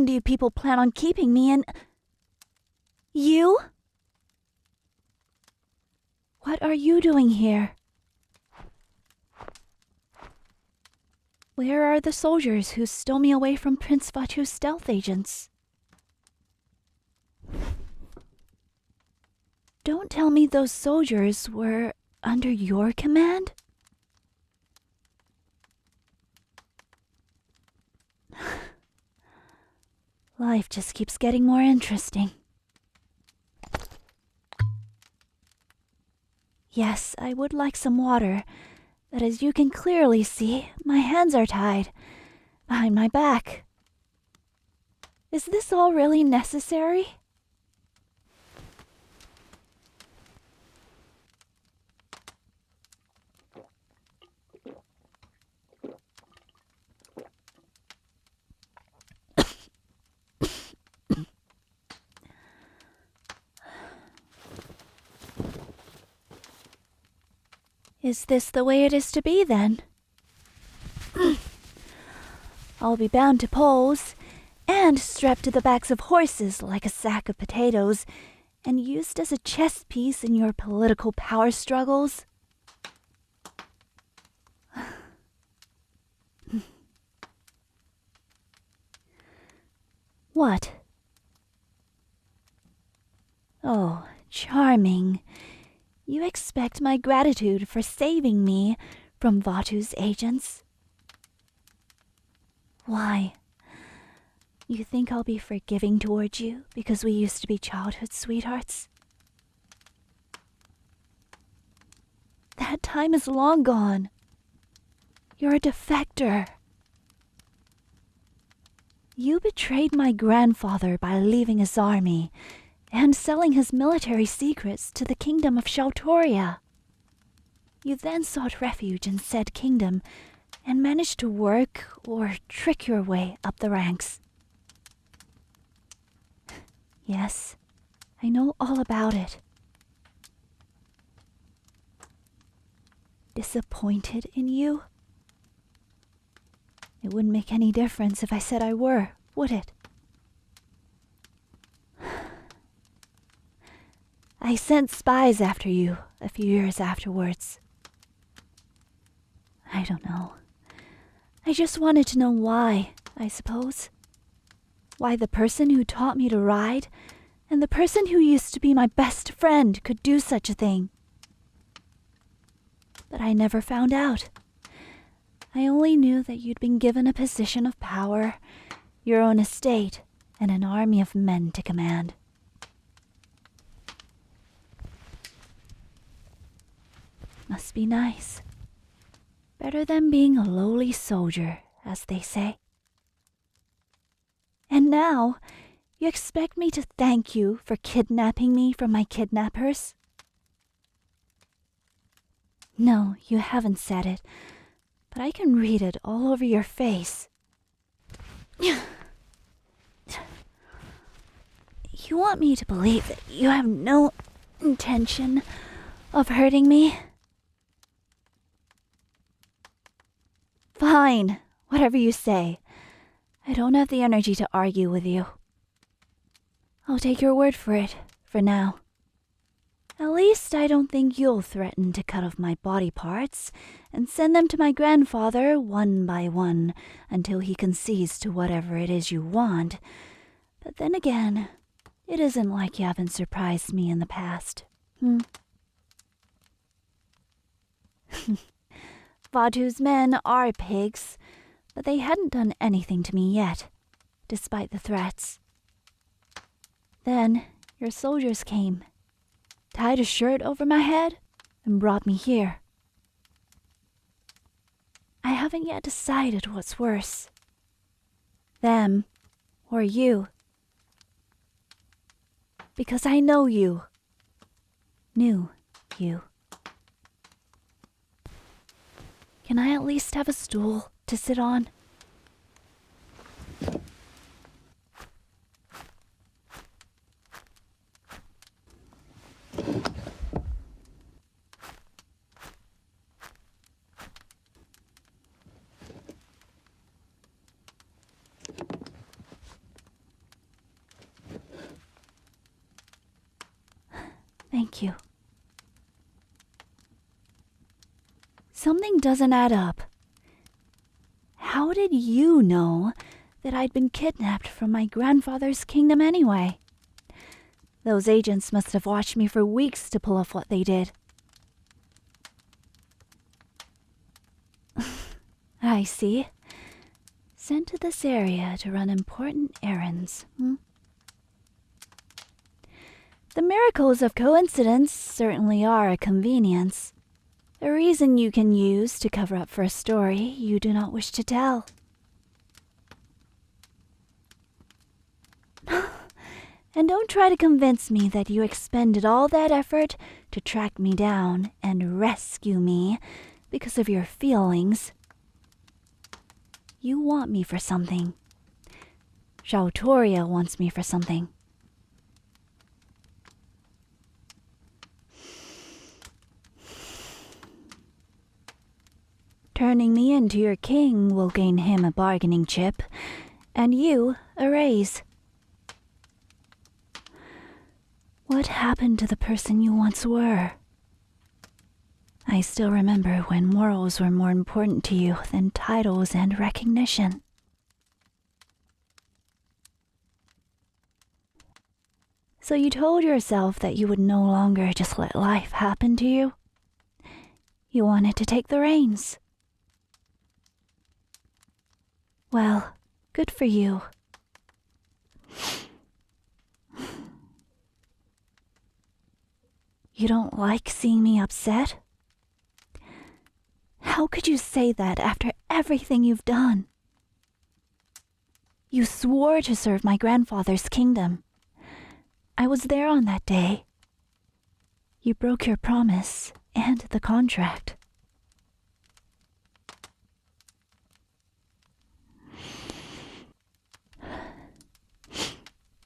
long do you people plan on keeping me in... You? What are you doing here? Where are the soldiers who stole me away from Prince Vatu's stealth agents? Don't tell me those soldiers were under your command? Life just keeps getting more interesting. Yes, I would like some water, but as you can clearly see, my hands are tied behind my back. Is this all really necessary? Is this the way it is to be, then? I'll be bound to poles, and strapped to the backs of horses like a sack of potatoes, and used as a chess piece in your political power struggles. What? Oh, charming. You expect my gratitude for saving me from Vatu's agents? Why? You think I'll be forgiving towards you because we used to be childhood sweethearts? That time is long gone. You're a defector. You betrayed my grandfather by leaving his army and selling his military secrets to the kingdom of Shaltoria. You then sought refuge in said kingdom and managed to work or trick your way up the ranks. Yes, I know all about it. Disappointed in you? It wouldn't make any difference if I said I were, would it? I sent spies after you a few years afterwards. I don't know. I just wanted to know why, I suppose. Why the person who taught me to ride and the person who used to be my best friend could do such a thing. But I never found out. I only knew that you'd been given a position of power, your own estate, and an army of men to command. Must be nice. Better than being a lowly soldier, as they say. And now, you expect me to thank you for kidnapping me from my kidnappers? No, you haven't said it, but I can read it all over your face. You want me to believe that you have no intention of hurting me? Fine, whatever you say. I don't have the energy to argue with you. I'll take your word for it, for now. At least I don't think you'll threaten to cut off my body parts and send them to my grandfather one by one until he concedes to whatever it is you want. But then again, it isn't like you haven't surprised me in the past. Vatu's men are pigs, but they hadn't done anything to me yet, despite the threats. Then your soldiers came, tied a shirt over my head, and brought me here. I haven't yet decided what's worse. Them or you. Because I know you. Knew you. Can I at least have a stool to sit on? Thank you. Something doesn't add up. How did you know that I'd been kidnapped from my grandfather's kingdom anyway? Those agents must have watched me for weeks to pull off what they did. I see. Sent to this area to run important errands. The miracles of coincidence certainly are a convenience. A reason you can use to cover up for a story you do not wish to tell. And don't try to convince me that you expended all that effort to track me down and rescue me because of your feelings. You want me for something. Shautoria wants me for something. Turning me into your king will gain him a bargaining chip, and you a raise. What happened to the person you once were? I still remember when morals were more important to you than titles and recognition. So you told yourself that you would no longer just let life happen to you. You wanted to take the reins. Well, good for you. You don't like seeing me upset? How could you say that after everything you've done? You swore to serve my grandfather's kingdom. I was there on that day. You broke your promise and the contract.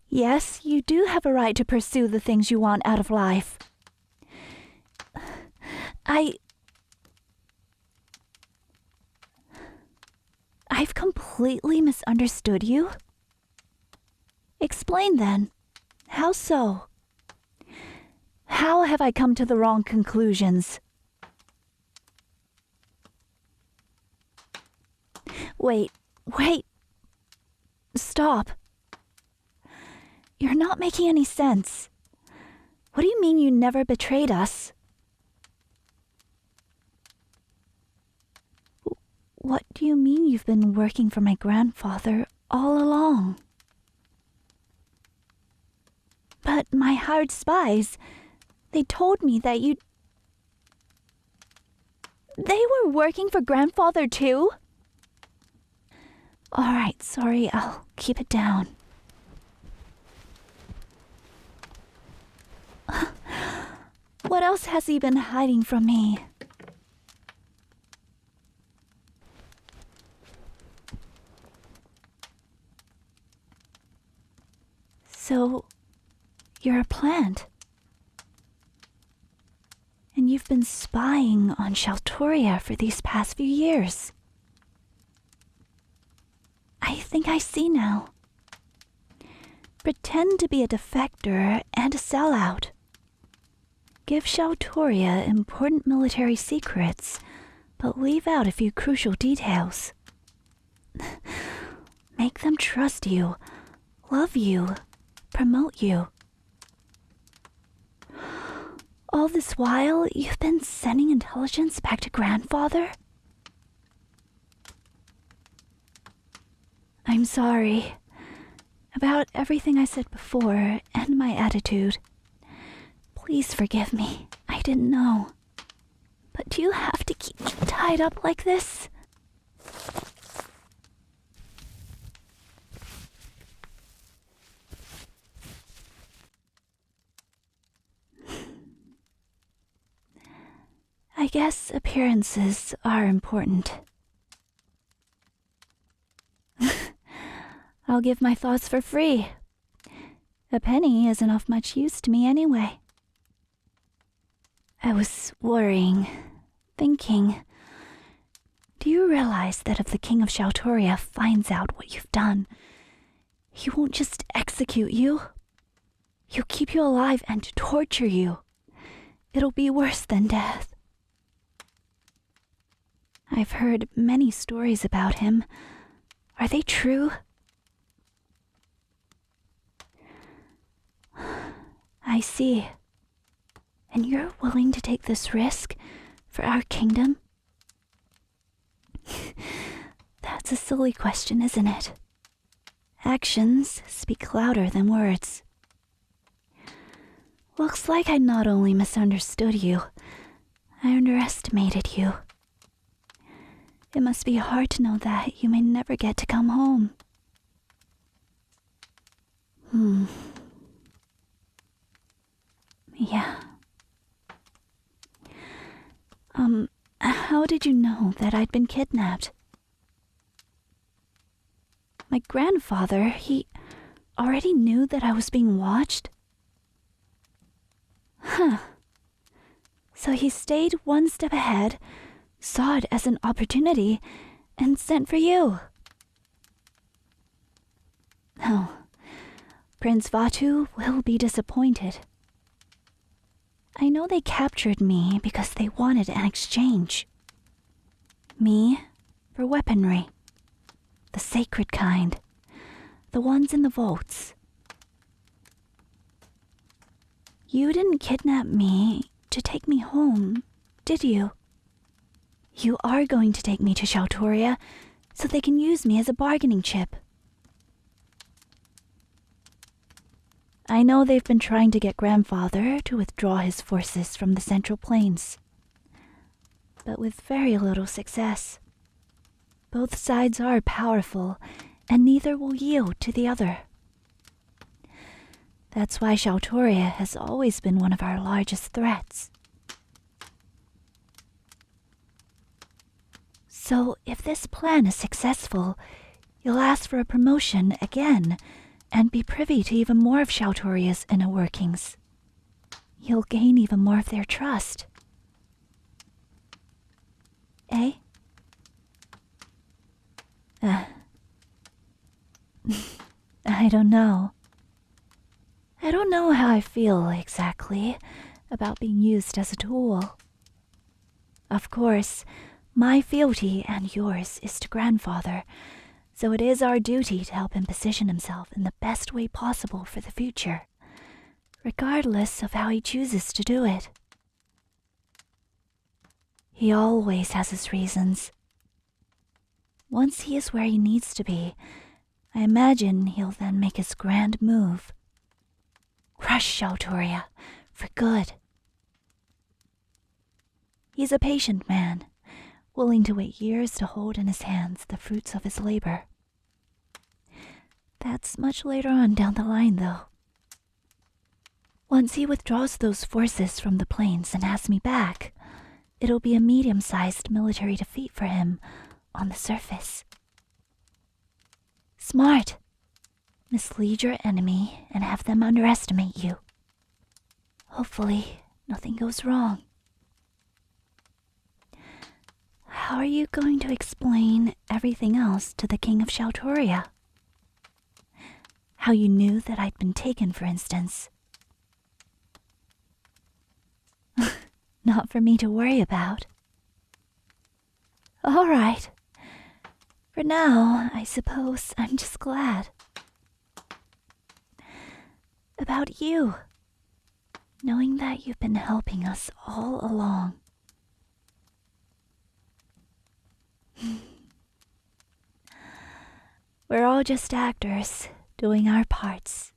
Yes, you do have a right to pursue the things you want out of life. I've completely misunderstood you? Explain then. How so? How have I come to the wrong conclusions? Wait. Stop. You're not making any sense. What do you mean you never betrayed us? What do you mean you've been working for my grandfather all along? But my hired spies, they told me that you... They were working for grandfather too? All right, sorry, I'll keep it down. What else has he been hiding from me? So, you're a plant. And you've been spying on Shautoria for these past few years. I think I see now. Pretend to be a defector and a sellout. Give Shautoria important military secrets, but leave out a few crucial details. Make them trust you, love you, promote you. All this while, you've been sending intelligence back to grandfather? I'm sorry about everything I said before and my attitude. Please forgive me. I didn't know. But do you have to keep me tied up like this? I guess appearances are important. I'll give my thoughts for free. A penny isn't of much use to me anyway. I was worrying, thinking. Do you realize that if the King of Shautoria finds out what you've done, he won't just execute you? He'll keep you alive and torture you. it'll be worse than death. I've heard many stories about him. Are they true? I see. And you're willing to take this risk for our kingdom? That's a silly question, isn't it? Actions speak louder than words. Looks like I not only misunderstood you, I underestimated you. It must be hard to know that you may never get to come home. Yeah. How did you know that I'd been kidnapped? My grandfather, he already knew that I was being watched? Huh. So he stayed one step ahead, saw it as an opportunity, and sent for you. Oh, Prince Vatu will be disappointed. I know they captured me because they wanted an exchange. Me for weaponry. The sacred kind. The ones in the vaults. You didn't kidnap me to take me home, did you? You are going to take me to Shautoria so they can use me as a bargaining chip. I know they've been trying to get Grandfather to withdraw his forces from the Central Plains, but with very little success. Both sides are powerful, and neither will yield to the other. That's why Shautoria has always been one of our largest threats. So if this plan is successful, you'll ask for a promotion again, and be privy to even more of Shautoria's inner workings. You'll gain even more of their trust. Eh? I don't know. I don't know how I feel exactly about being used as a tool. Of course, my fealty and yours is to Grandfather, so it is our duty to help him position himself in the best way possible for the future, regardless of how he chooses to do it. He always has his reasons. Once he is where he needs to be, I imagine he'll then make his grand move. Crush Shautoria for good. He's a patient man, willing to wait years to hold in his hands the fruits of his labor. That's much later on down the line, though. Once he withdraws those forces from the plains and has me back, it'll be a medium-sized military defeat for him on the surface. Smart. Mislead your enemy and have them underestimate you. Hopefully, nothing goes wrong. How are you going to explain everything else to the King of Shautoria? How you knew that I'd been taken, for instance. Not for me to worry about. All right. For now, I suppose I'm just glad. About you. Knowing that you've been helping us all along. We're all just actors, doing our parts.